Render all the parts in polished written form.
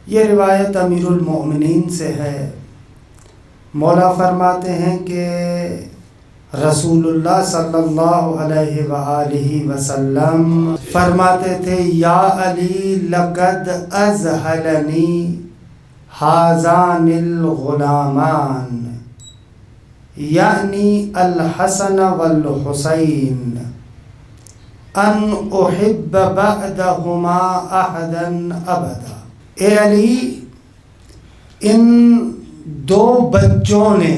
یہ روایت امیر المومنین سے ہے۔ مولا فرماتے ہیں کہ رسول اللہ صلی اللہ علیہ وآلہ وسلم فرماتے تھے یا علی لقد ازہلنی ہذان الغلامان، یعنی الحسن والحسین، ان احب بعدہما احدا ابدا۔ اے علی، ان دو بچوں نے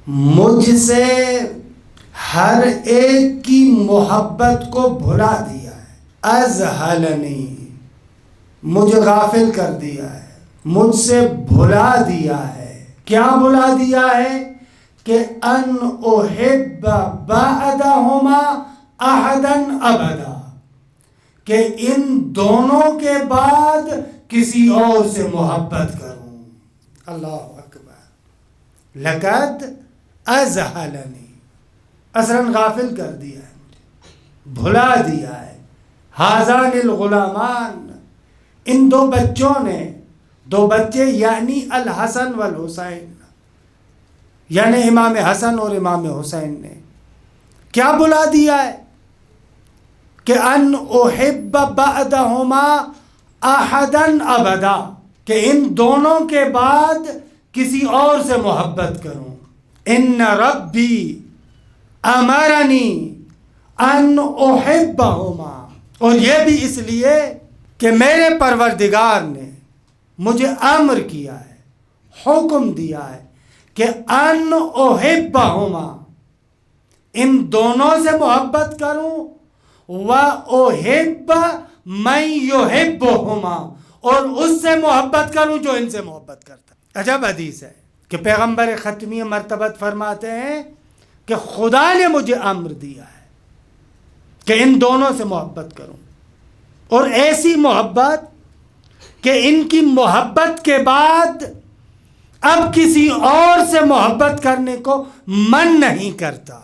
مجھ سے ہر ایک کی محبت کو بھلا دیا ہے۔ ازہلنی، مجھے غافل کر دیا ہے، مجھ سے بھلا دیا ہے۔ کیا بھلا دیا ہے؟ کہ ان احب بعدہما احدا ابدا، کہ ان دونوں کے بعد کسی اور سے محبت کروں۔ اللہ اکبر۔ لقد ازہلنی، اصلاً غافل کر دیا ہے، مجھے بھلا دیا ہے۔ ہذان الغلامان، ان دو بچوں نے، دو بچے یعنی الحسن والحسین، یعنی امام حسن اور امام حسین نے کیا بھلا دیا ہے؟ کہ ان احب بعدہما احدا ابدا، کہ ان دونوں کے بعد کسی اور سے محبت کروں۔ ان ربی امرنی ان احبہما، اور یہ بھی اس لیے کہ میرے پروردگار نے مجھے امر کیا ہے، حکم دیا ہے کہ ان احبہما، ان دونوں سے محبت کروں، وَأُحِبَّ مَن يُحِبُّهُمَا، اور اس سے محبت کروں جو ان سے محبت کرتا ہے۔ عجب حدیث ہے کہ پیغمبر ختمی مرتبت فرماتے ہیں کہ خدا نے مجھے امر دیا ہے کہ ان دونوں سے محبت کروں، اور ایسی محبت کہ ان کی محبت کے بعد اب کسی اور سے محبت کرنے کو من نہیں کرتا۔